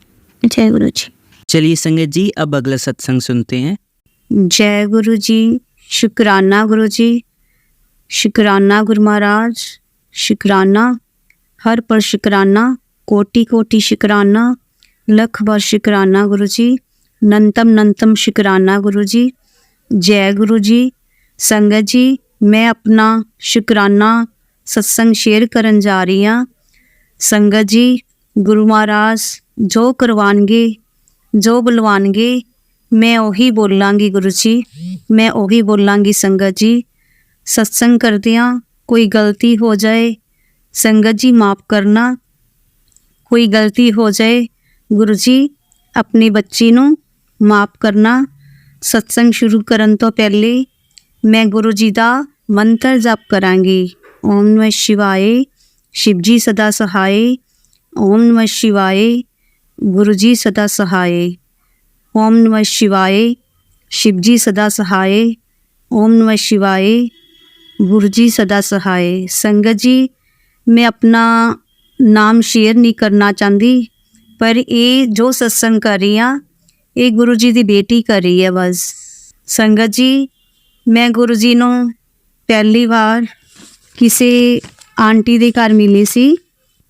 जय गुरुजी। चलिए संगत जी, अब अगला सत्संग सुनते हैं। जय गुरुजी। शुक्राना गुरुजी, शुक्राना गुरु महाराज, शुक्राना हर पर शुक्राना, कोटि कोटि शुक्राना, लख बार शुक्राना गुरुजी, नंतम नंतम शुक्राना गुरुजी। जय गुरुजी। संगत जी, मैं अपना शुक्राना सत्संग शेयर करन जा रही हाँ। संगत जी, गुरु महाराज जो करवानगे, जो बुलवानगे, मैं ਉਹੀ बोलांगी गुरु जी, मैं ਉਹੀ बोलांगी। संगत जी, सत्संग करदियाँ कोई गलती हो जाए संगत जी माफ़ करना, कोई गलती हो जाए गुरु जी अपनी बच्ची ਨੂੰ ਮਾफ़ ਕਰਨਾ। सत्संग शुरू ਕਰਨ ਤੋਂ ਪਹਿਲੇ मैं गुरु जी ਦਾ ਮੰਤਰ ਜਪ ਕਰਾਂਗੀ। ओम नमः शिवाय, शिव जी सदा सहाय। ओम नमः शिवाय, गुरु जी सदा सहाय। ओम नमः शिवाय, शिव जी सदा सहाय। ओम नमः शिवाय, गुरु जी सदा सहाय। संगत जी मैं अपना नाम शेयर नहीं करना चाहती, पर ये जो सत्संग कर रही हाँ ये गुरु जी की बेटी कर रही है। बस संगत जी मैं गुरु जी ਨੂੰ ਪਹਿਲੀ ਵਾਰ ਕਿਸੇ ਆਂਟੀ ਦੇ ਘਰ ਮਿਲੀ ਸੀ।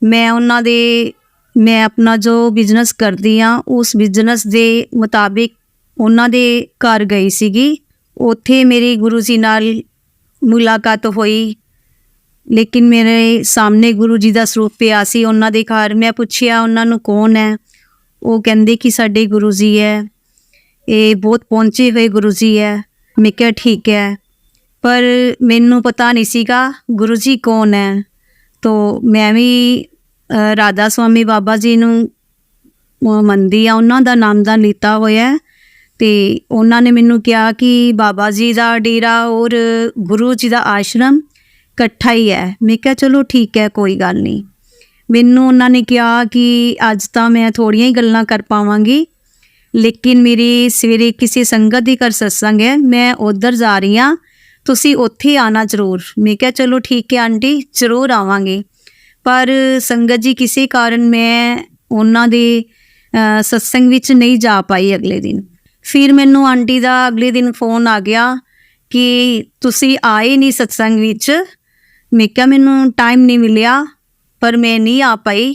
ਮੈਂ ਉਹਨਾਂ ਦੇ ਮੈਂ ਆਪਣਾ ਜੋ ਬਿਜ਼ਨਸ ਕਰਦੀ ਹਾਂ ਉਸ ਬਿਜ਼ਨਸ ਦੇ ਮੁਤਾਬਿਕ ਉਹਨਾਂ ਦੇ ਘਰ ਗਈ ਸੀਗੀ। ਉੱਥੇ ਮੇਰੀ ਗੁਰੂ ਜੀ ਨਾਲ ਮੁਲਾਕਾਤ ਹੋਈ, ਲੇਕਿਨ ਮੇਰੇ ਸਾਹਮਣੇ ਗੁਰੂ ਜੀ ਦਾ ਸਰੂਪ ਪਿਆ ਸੀ ਉਹਨਾਂ ਦੇ ਘਰ। ਮੈਂ ਪੁੱਛਿਆ ਉਹਨਾਂ ਨੂੰ ਕੌਣ ਹੈ, ਉਹ ਕਹਿੰਦੇ ਕਿ ਸਾਡੇ ਗੁਰੂ ਜੀ ਹੈ, ਇਹ ਬਹੁਤ ਪਹੁੰਚੇ ਹੋਏ ਗੁਰੂ ਜੀ ਹੈ। ਮੈਂ ਕਿਹਾ ਠੀਕ ਹੈ, ਪਰ ਮੈਨੂੰ ਪਤਾ ਨਹੀਂ ਸੀਗਾ ਗੁਰੂ ਜੀ ਕੌਣ ਹੈ। ਤੋ ਮੈਂ ਵੀ ਰਾਧਾ ਸਵਾਮੀ ਬਾਬਾ ਜੀ ਨੂੰ ਮੰਨਦੀ ਆ, ਉਹਨਾਂ ਦਾ ਨਾਮਦਾਨ ਲਿੱਤਾ ਹੋਇਆ ਅਤੇ ਉਹਨਾਂ ਨੇ ਮੈਨੂੰ ਕਿਹਾ ਕਿ ਬਾਬਾ ਜੀ ਦਾ ਡੇਰਾ ਔਰ ਗੁਰੂ ਜੀ ਦਾ ਆਸ਼ਰਮ ਇਕੱਠਾ ਹੀ ਹੈ। ਮੈਂ ਕਿਹਾ ਚਲੋ ਠੀਕ ਹੈ, ਕੋਈ ਗੱਲ ਨਹੀਂ। ਮੈਨੂੰ ਉਹਨਾਂ ਨੇ ਕਿਹਾ ਕਿ ਅੱਜ ਤਾਂ ਮੈਂ ਥੋੜ੍ਹੀਆਂ ਹੀ ਗੱਲਾਂ ਕਰ ਪਾਵਾਂਗੀ, ਲੇਕਿਨ ਮੇਰੀ ਸਵੇਰੇ ਕਿਸੇ ਸੰਗਤ ਦੇ ਘਰ ਸਤਸੰਗ ਹੈ, ਮੈਂ ਉੱਧਰ ਜਾ ਰਹੀ ਹਾਂ, ਤੁਸੀਂ ਉੱਥੇ ਆਉਣਾ ਜ਼ਰੂਰ। ਮੈਂ ਕਿਹਾ ਚਲੋ ਠੀਕ ਹੈ ਆਂਟੀ, ਜ਼ਰੂਰ ਆਵਾਂਗੇ। ਪਰ ਸੰਗਤ ਜੀ ਕਿਸੇ ਕਾਰਨ ਮੈਂ ਉਹਨਾਂ ਦੇ ਸਤਸੰਗ ਵਿੱਚ ਨਹੀਂ ਜਾ ਪਾਈ ਅਗਲੇ ਦਿਨ। ਫਿਰ ਮੈਨੂੰ ਆਂਟੀ ਦਾ ਅਗਲੇ ਦਿਨ ਫੋਨ ਆ ਗਿਆ ਕਿ ਤੁਸੀਂ ਆਏ ਨਹੀਂ ਸਤਸੰਗ ਵਿੱਚ। ਮੈਂ ਕਿਹਾ ਮੈਨੂੰ ਟਾਈਮ ਨਹੀਂ ਮਿਲਿਆ, ਪਰ ਮੈਂ ਨਹੀਂ ਆ ਪਾਈ।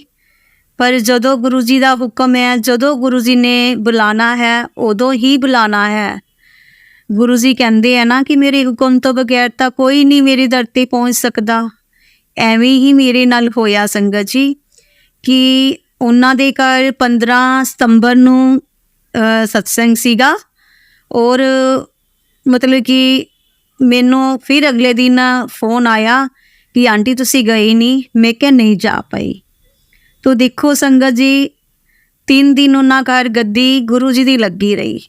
ਪਰ ਜਦੋਂ ਗੁਰੂ ਜੀ ਦਾ ਹੁਕਮ ਹੈ, ਜਦੋਂ ਗੁਰੂ ਜੀ ਨੇ ਬੁਲਾਣਾ ਹੈ ਉਦੋਂ ਹੀ ਬੁਲਾਣਾ ਹੈ। ਗੁਰੂ ਜੀ ਕਹਿੰਦੇ ਆ ਨਾ ਕਿ ਮੇਰੇ ਹੁਕਮ ਤੋਂ ਬਗੈਰ ਤਾਂ ਕੋਈ ਨਹੀਂ ਮੇਰੇ ਦਰ 'ਤੇ ਪਹੁੰਚ ਸਕਦਾ। ਐਵੇਂ ਹੀ ਮੇਰੇ ਨਾਲ ਹੋਇਆ ਸੰਗਤ ਜੀ ਕਿ ਉਹਨਾਂ ਦੇ ਘਰ 15 ਸਤੰਬਰ ਨੂੰ ਸਤਸੰਗ ਸੀਗਾ ਔਰ ਮਤਲਬ ਕਿ ਮੈਨੂੰ ਫਿਰ ਅਗਲੇ ਦਿਨ ਫੋਨ ਆਇਆ ਕਿ ਆਂਟੀ ਤੁਸੀਂ ਗਏ ਨਹੀਂ। ਮੈਂ ਕਿਹਾ ਨਹੀਂ ਜਾ ਪਾਈ। ਤੋ ਦੇਖੋ ਸੰਗਤ ਜੀ 3 ਦਿਨ ਉਹਨਾਂ ਘਰ ਗੱਦੀ ਗੁਰੂ ਜੀ ਦੀ ਲੱਗੀ ਰਹੀ।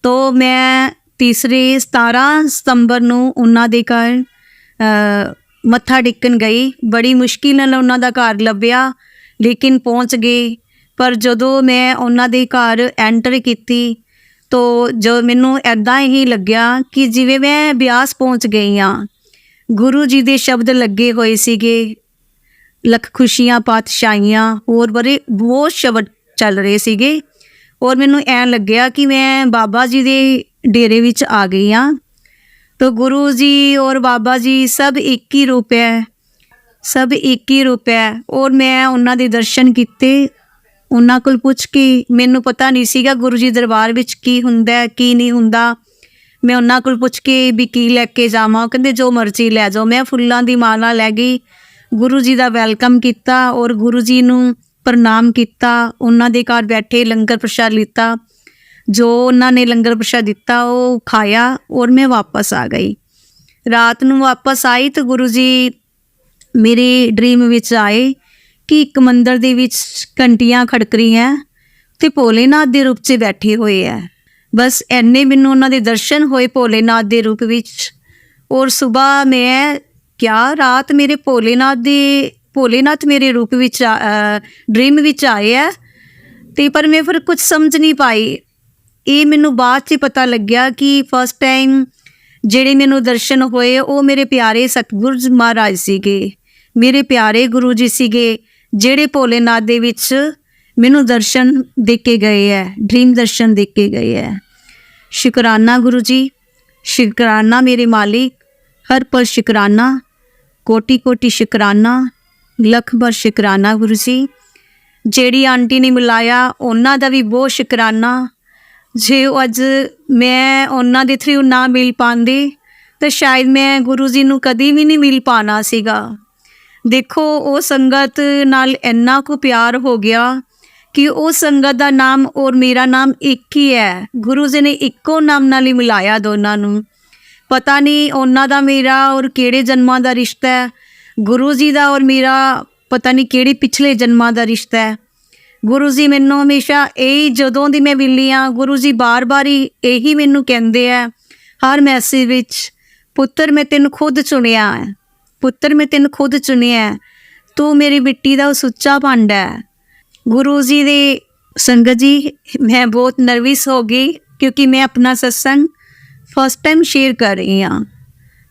ਤੋ ਮੈਂ ਤੀਸਰੇ 17 ਸਤੰਬਰ ਨੂੰ ਉਹਨਾਂ ਦੇ ਘਰ ਮੱਥਾ ਟੇਕਣ ਗਈ। ਬੜੀ ਮੁਸ਼ਕਿਲ ਨਾਲ ਉਹਨਾਂ ਦਾ ਘਰ ਲੱਭਿਆ, ਲੇਕਿਨ ਪਹੁੰਚ ਗਏ। ਪਰ ਜਦੋਂ ਮੈਂ ਉਹਨਾਂ ਦੇ ਘਰ ਐਂਟਰ ਕੀਤੀ ਤੋ ਜੋ ਮੈਨੂੰ ਇੱਦਾਂ ਹੀ ਲੱਗਿਆ ਕਿ ਜਿਵੇਂ ਮੈਂ ਬਿਆਸ ਪਹੁੰਚ ਗਈ ਹਾਂ। ਗੁਰੂ ਜੀ ਦੇ ਸ਼ਬਦ ਲੱਗੇ ਹੋਏ ਸੀਗੇ, ਲੱਖ ਖੁਸ਼ੀਆਂ ਪਾਤਸ਼ਾਹੀਆਂ, ਹੋਰ ਬੜੇ ਬਹੁਤ ਸ਼ਬਦ ਚੱਲ ਰਹੇ ਸੀਗੇ ਔਰ ਮੈਨੂੰ ਐਂ ਲੱਗਿਆ ਕਿ ਮੈਂ ਬਾਬਾ ਜੀ ਦੇ ਡੇਰੇ ਵਿੱਚ ਆ ਗਈ ਹਾਂ। ਤੋ ਗੁਰੂ ਜੀ ਔਰ ਬਾਬਾ ਜੀ ਸਭ ਇੱਕ ਹੀ ਰੂਪ ਹੈ, ਸਭ ਇੱਕ ਹੀ ਰੂਪ ਹੈ। ਔਰ ਮੈਂ ਉਹਨਾਂ ਦੇ ਦਰਸ਼ਨ ਕੀਤੇ। ਉਹਨਾਂ ਕੋਲ ਪੁੱਛ ਕੇ, ਮੈਨੂੰ ਪਤਾ ਨਹੀਂ ਸੀਗਾ ਗੁਰੂ ਜੀ ਦਰਬਾਰ ਵਿੱਚ ਕੀ ਹੁੰਦਾ ਕੀ ਨਹੀਂ ਹੁੰਦਾ। ਮੈਂ ਉਹਨਾਂ ਕੋਲ ਪੁੱਛ ਕੇ ਵੀ ਕੀ ਲੈ ਕੇ ਜਾਵਾਂ, ਕਹਿੰਦੇ ਜੋ ਮਰਜ਼ੀ ਲੈ ਜਾਓ। ਮੈਂ ਫੁੱਲਾਂ ਦੀ ਮਾਲਾ ਲੈ ਗਈ, ਗੁਰੂ ਜੀ ਦਾ ਵੈਲਕਮ ਕੀਤਾ ਔਰ ਗੁਰੂ ਜੀ ਨੂੰ ਪ੍ਰਣਾਮ ਕੀਤਾ। ਉਹਨਾਂ ਦੇ ਘਰ ਬੈਠੇ ਲੰਗਰ ਪ੍ਰਸ਼ਾਦ ਲਿੱਤਾ, ਜੋ ਉਹਨਾਂ ਨੇ ਲੰਗਰ ਪ੍ਰਸ਼ਾਦ ਦਿੱਤਾ ਉਹ ਖਾਇਆ ਔਰ ਮੈਂ ਵਾਪਸ ਆ ਗਈ। ਰਾਤ ਨੂੰ ਵਾਪਸ ਆਈ ਤਾਂ ਗੁਰੂ ਜੀ ਮੇਰੇ ਡਰੀਮ ਵਿੱਚ ਆਏ ਕਿ ਇੱਕ ਮੰਦਰ ਦੇ ਵਿੱਚ ਘੰਟੀਆਂ ਖੜਕ ਰਹੀਆਂ ਅਤੇ ਭੋਲੇਨਾਥ ਦੇ ਰੂਪ 'ਚ ਬੈਠੇ ਹੋਏ ਹੈ। ਬਸ ਇੰਨੇ ਮੈਨੂੰ ਉਹਨਾਂ ਦੇ ਦਰਸ਼ਨ ਹੋਏ ਭੋਲੇਨਾਥ ਦੇ ਰੂਪ ਵਿੱਚ। ਔਰ ਸੁਬਾਹ ਮੈਂ ਕਿਹਾ ਰਾਤ ਮੇਰੇ ਭੋਲੇਨਾਥ ਮੇਰੇ ਰੂਪ ਵਿੱਚ ਡਰੀਮ ਵਿੱਚ ਆਏ ਹੈ। ਅਤੇ ਪਰ ਮੈਂ ਫਿਰ ਕੁਝ ਸਮਝ ਨਹੀਂ ਪਾਈ। ਇਹ ਮੈਨੂੰ ਬਾਅਦ 'ਚ ਪਤਾ ਲੱਗਿਆ ਕਿ ਫਸਟ ਟਾਈਮ ਜਿਹੜੇ ਮੈਨੂੰ ਦਰਸ਼ਨ ਹੋਏ ਉਹ ਮੇਰੇ ਪਿਆਰੇ ਸਤਿਗੁਰੂ ਜੀ ਮਹਾਰਾਜ ਸੀਗੇ, ਮੇਰੇ ਪਿਆਰੇ ਗੁਰੂ ਜੀ ਸੀਗੇ, ਜਿਹੜੇ ਭੋਲੇਨਾਥ ਦੇ ਵਿੱਚ ਮੈਨੂੰ ਦਰਸ਼ਨ ਦੇ ਕੇ ਗਏ ਹੈ, ਡ੍ਰੀਮ ਦਰਸ਼ਨ ਦੇ ਕੇ ਗਏ ਹੈ। ਸ਼ੁਕਰਾਨਾ ਗੁਰੂ ਜੀ, ਸ਼ੁਕਰਾਨਾ ਮੇਰੇ ਮਾਲਿਕ, ਹਰ ਪਲ ਸ਼ੁਕਰਾਨਾ, ਕੋਟੀ ਕੋਟੀ ਸ਼ੁਕਰਾਨਾ, ਲੱਖ ਬਾਰ ਸ਼ੁਕਰਾਨਾ ਗੁਰੂ ਜੀ। ਜਿਹੜੀ ਆਂਟੀ ਨੇ ਮਿਲਾਇਆ ਉਹਨਾਂ ਦਾ ਵੀ ਬਹੁਤ ਸ਼ੁਕਰਾਨਾ। ਜੇ ਅੱਜ ਮੈਂ ਉਹਨਾਂ ਦੇ ਥਰੂ ਨਾ ਮਿਲ ਪਾਉਂਦੀ ਤਾਂ ਸ਼ਾਇਦ ਮੈਂ ਗੁਰੂ ਜੀ ਨੂੰ ਕਦੀ ਵੀ ਨਹੀਂ ਮਿਲ ਪਾਉਣਾ ਸੀਗਾ। ਦੇਖੋ ਉਹ ਸੰਗਤ ਨਾਲ ਇੰਨਾ ਕੁ ਪਿਆਰ ਹੋ ਗਿਆ ਕਿ ਉਹ ਸੰਗਤ ਦਾ ਨਾਮ ਔਰ ਮੇਰਾ ਨਾਮ ਇੱਕ ਹੀ ਹੈ। ਗੁਰੂ ਜੀ ਨੇ ਇੱਕੋ ਨਾਮ ਨਾਲ ਹੀ ਮਿਲਾਇਆ ਦੋਨਾਂ ਨੂੰ। ਪਤਾ ਨਹੀਂ ਉਹਨਾਂ ਦਾ ਮੇਰਾ ਔਰ ਕਿਹੜੇ ਜਨਮਾਂ ਦਾ ਰਿਸ਼ਤਾ ਹੈ, ਗੁਰੂ ਜੀ ਦਾ ਔਰ ਮੇਰਾ ਪਤਾ ਨਹੀਂ ਕਿਹੜੀ ਪਿਛਲੇ ਜਨਮਾਂ ਦਾ ਰਿਸ਼ਤਾ ਹੈ। ਗੁਰੂ ਜੀ ਮੈਨੂੰ ਹਮੇਸ਼ਾ ਇਹੀ, ਜਦੋਂ ਦੀ ਮੈਂ ਮਿਲੀ ਹਾਂ, ਗੁਰੂ ਜੀ ਬਾਰ-ਬਾਰ ਹੀ ਇਹੀ ਮੈਨੂੰ ਕਹਿੰਦੇ ਆ ਹਰ ਮੈਸੇਜ ਵਿੱਚ, ਪੁੱਤਰ ਮੈਂ ਤੈਨੂੰ ਖੁਦ ਚੁਣਿਆ ਹੈ, ਪੁੱਤਰ ਮੈਂ ਤੈਨੂੰ ਖੁਦ ਚੁਣਿਆ ਹੈ, ਤੂੰ ਮੇਰੀ ਮਿੱਟੀ ਦਾ ਉਹ ਸੁੱਚਾ ਭਾਂਡਾ ਹੈ। ਗੁਰੂ ਜੀ ਦੇ ਸੰਗਤ ਜੀ, ਮੈਂ ਬਹੁਤ ਨਰਵਸ ਹੋ ਗਈ ਕਿਉਂਕਿ ਮੈਂ ਆਪਣਾ ਸਤਸੰਗ ਫਸਟ ਟਾਈਮ ਸ਼ੇਅਰ ਕਰ ਰਹੀ ਹਾਂ।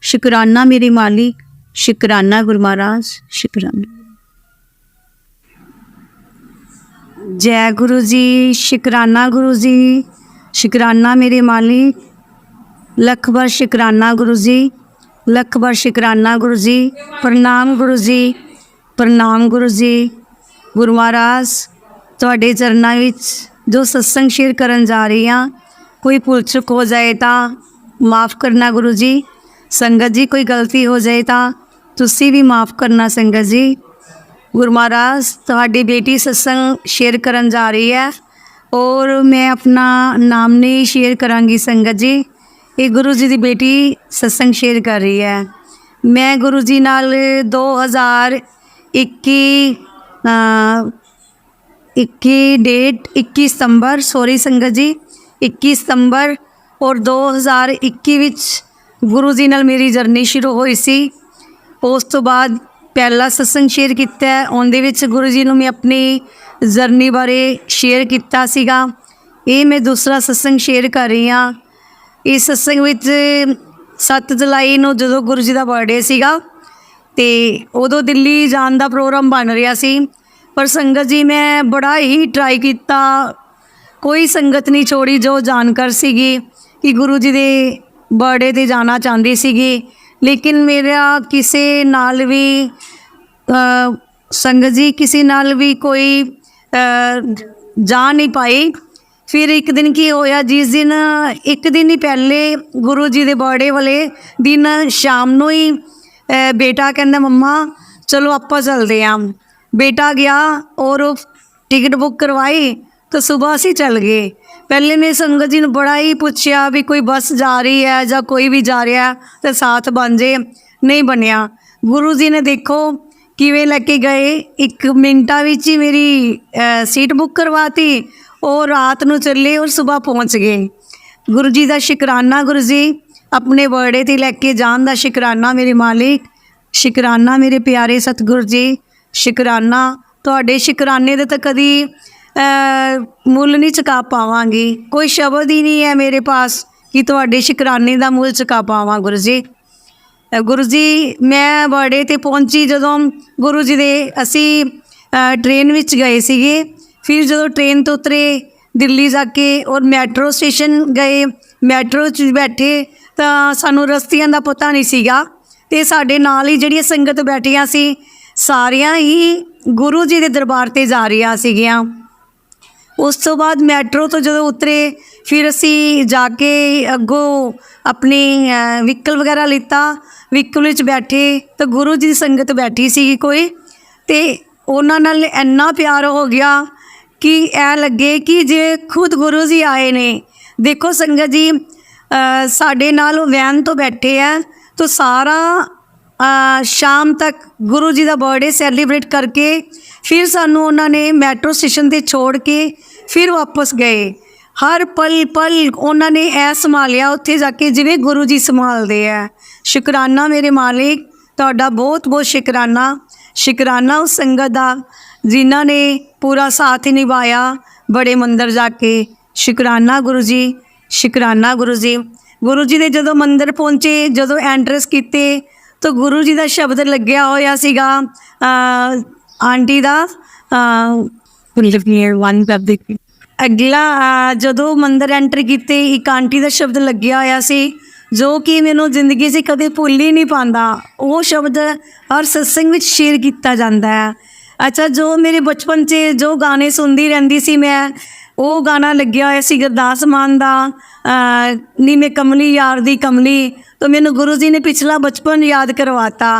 ਸ਼ੁਕਰਾਨਾ ਮੇਰੇ ਮਾਲਿਕ, ਸ਼ੁਕਰਾਨਾ ਗੁਰੂ ਮਹਾਰਾਜ, ਸ਼ੁਕਰਾਨਾ। जय गुरु जी, शुकराना गुरु जी, शुकराना मेरे मालिक, लख बार शुकराना गुरु जी, लख बार शुकराना गुरु जी। प्रणाम गुरु जी, प्रणाम गुरु जी। गुरु महाराज तुहाडे चरनां विच जो सत्संग शेयर करन जा रही हाँ, कोई भुल चुक हो जाए तो माफ़ करना गुरु जी। संगत जी कोई गलती हो जाए तो तुसी भी माफ़ करना संगत जी। गुरु महाराज तुहाडी बेटी सत्संग शेयर करन जा रही है और मैं अपना नाम नहीं शेयर करांगी संगत जी। ये गुरु जी की बेटी सत्संग शेयर कर रही है। मैं गुरु जी नाल 21 सितंबर, सॉरी संगत जी, 21 सितंबर और 2021 विच गुरु जी नाल मेरी जर्नी शुरू हुई सी। उस तो बाद पहला सत्संग शेयर किया है, उनदे विच गुरु जी नूं मैं अपनी जर्नी बारे शेयर किया सीगा। ये मैं दूसरा सत्संग शेयर कर रही हाँ। इस सत्संग विच 7 जुलाई नूं जदों गुरु जी का बर्थडे सीगा ते उदों दिल्ली जाण दा प्रोग्राम बन रहा सी, पर संगत जी मैं बड़ा ही ट्राई किया, कोई संगत नहीं छोड़ी जो जानकार सीगी कि गुरु जी दे बर्थडे ते जाना चाहती सीगी, लेकिन मेरा किसी नाल भी संगत जी किसी नाल भी कोई जा नहीं पाई। फिर एक दिन की होया, जिस दिन एक दिन ही पहले गुरु जी दे बर्थडे वाले दिन शाम नूं ही बेटा कहंदा मम्मा चलो आपां चलदे आं। बेटा गया और टिकट बुक करवाई तो सुबह असीं चल गए। पहले मैं संगत जी ने बड़ा ही पूछया भी कोई बस जा रही है या कोई भी जा रहा है तो साथ बन जे, नहीं बनया। गुरु जी ने देखो किवें लेके गए, 1 मिनटा विच ही मेरी सीट बुक करवाती और रात नूं चले और सुबह पहुँच गए। गुरु जी का शुकराना गुरु जी, अपने बर्थडे ते लैके जान दा शुकराना मेरे मालिक, शुकराना मेरे प्यारे सतगुरु जी, शुकराना। तुहाडे शुकराने दे तां कदी मुल नहीं चुका पावांगी, कोई शब्द ही नहीं है मेरे पास कि तुहाडे शुकराने का मुल चुका पावां गुरु जी। गुरु जी मैं बर्थडे ते पहुंची, जदों गुरु जी दे असी ट्रेन विच गए सीगे। फिर जदों ट्रेन तो उतरे दिल्ली जाके और मैट्रो स्टेशन गए, मैट्रो च बैठे तो सानू रस्तियां दा पता नहीं सीगा ते साडे नाल ही जिहड़ियां संगत बैठियां सी सारियां ही गुरु जी दे दरबार ते जा रहीआं सीगियां। उस तो बाद मैट्रो तो जो उतरे फिर असी जाके अगों अपनी व्हीकल वगैरह लिता, व्हीकल विच बैठे तो गुरु जी की संगत बैठी सी कोई, तो उन्हां नाल इन्ना प्यार हो गया कि ऐ लगे कि जे खुद गुरु जी आए ने। देखो संगत जी साडे नाल वैन तो बैठे हैं तो सारा शाम तक गुरु जी का बर्थडे सैलीब्रेट करके फिर सानू उन्होंने मैट्रो स्टेशन पर छोड़ के फिर वापस गए। हर पल पल उन्होंने ऐ संभालिया उत्थे जाके जिवें गुरु जी संभालते हैं। शुकराना मेरे मालिक, तुहाडा बहुत बहुत शुकराना। शुकराना उस संगत का जिन्हां ने पूरा साथ निभाया बड़े मंदिर जाके। शुकराना गुरु जी, शुकराना गुरु जी। गुरु जी ने जदों मंदिर पहुँचे, जदों एंट्रेंस किते तो गुरु जी का शब्द लग्या होया सीगा आंटी का अगला जदों मंदिर एंटर किते एक आंटी का शब्द लग्या होया सी जो कि मैनूं जिंदगी से कदे भुल ही नहीं पांदा। वो शब्द हर सत्संग विच शेयर किया जाता है। अच्छा, जो मेरे बचपन से जो गाने सुनती रहती सी मैं, वो गाना लग्या होया सी गुरदास मान दा नी मैं कमली यार दी कमली, तो मैनू गुरु जी ने पिछला बचपन याद करवाता।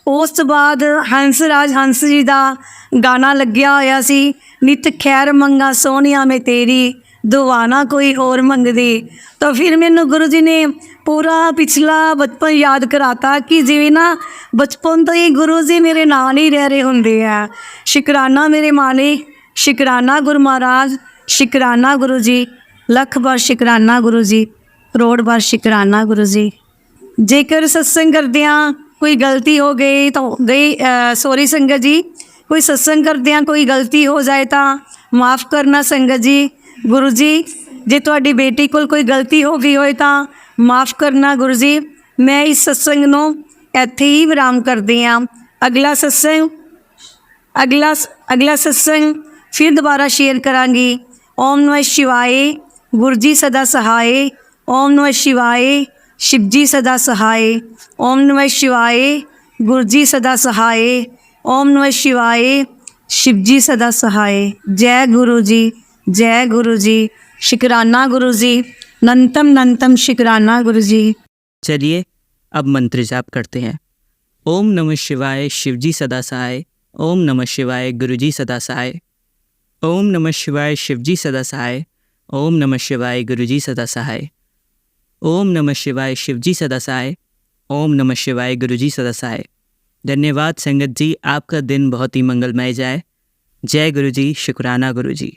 उस तो बाद हंसराज हंस जी का गाना लग्या होया सी, नित खैर मंगा सोनिया में तेरी दुआना कोई होर मंगदी। तो फिर मैनू गुरु जी ने पूरा पिछला बचपन याद कराता कि जिवें ना ਬਚਪਨ ਤੋਂ ਹੀ ਗੁਰੂ ਜੀ ਮੇਰੇ ਨਾਲ ਹੀ ਰਹਿ ਰਹੇ ਹੁੰਦੇ ਆ। ਸ਼ੁਕਰਾਨਾ ਮੇਰੇ ਮਾਲਿਕ, ਸ਼ੁਕਰਾਨਾ ਗੁਰੂ ਮਹਾਰਾਜ, ਸ਼ੁਕਰਾਨਾ ਗੁਰੂ ਜੀ, ਲੱਖ ਵਾਰ ਸ਼ੁਕਰਾਨਾ ਗੁਰੂ ਜੀ, ਕਰੋੜ ਵਾਰ ਸ਼ੁਕਰਾਨਾ ਗੁਰੂ ਜੀ। ਜੇਕਰ ਸਤਸੰਗ ਕਰਦਿਆਂ ਕੋਈ ਗਲਤੀ ਹੋ ਗਈ ਤਾਂ ਸੋਰੀ ਸੰਗਤ ਜੀ, ਕੋਈ ਸਤਸੰਗ ਕਰਦਿਆਂ ਕੋਈ ਗਲਤੀ ਹੋ ਜਾਏ ਤਾਂ ਮਾफ़ ਕਰਨਾ ਸੰਗਤ ਜੀ। ਗੁਰੂ ਜੀ ਜੇ ਤੁਹਾਡੀ ਬੇਟੀ ਕੋਲ ਕੋਈ ਗਲਤੀ ਹੋ ਗਈ ਹੋਏ ਤਾਂ ਮਾफ़ ਕਰਨਾ ਗੁਰੂ ਜੀ। ਮੈਂ ਇਸ ਸਤਸੰਗ ਨੂੰ ਇੱਥੇ ਹੀ ਵਿਰਾਮ ਕਰਦੀ ਹਾਂ। ਅਗਲਾ ਸਤਸੰਗ ਫਿਰ ਦੁਬਾਰਾ ਸ਼ੇਅਰ ਕਰਾਂਗੀ। ਓਮ ਨਮः शिवाय, गुरु जी सदा सहाय। ओम नमः शिवाय, शिव जी सदा सहाय। ओम नमः शिवाय, गुरु जी सदा सहाय। ओम नमः शिवाय, शिव जी सदा सहाय। जय गुरु जी, जय गुरु जी, शुकराना गुरु जी, नंतम शुकराना गुरु जी। चलिए अब मंत्र जाप करते हैं। ओम नमः शिवाय, शिव जी सदा सहाय। ओम नमः शिवाय, गुरु जी सदा सहाय। ओम नमः शिवाय, शिव जी सदा सहाय। ओम नमः शिवाय, गुरु जी सदा सहाय। ओम नमः शिवाय, शिव जी सदा सहाय। ओम नमः शिवाय, गुरु जी सदा सहाय। धन्यवाद संगत जी, आपका दिन बहुत ही मंगलमय जाए। जय गुरु जी, शुक्राना गुरु जी।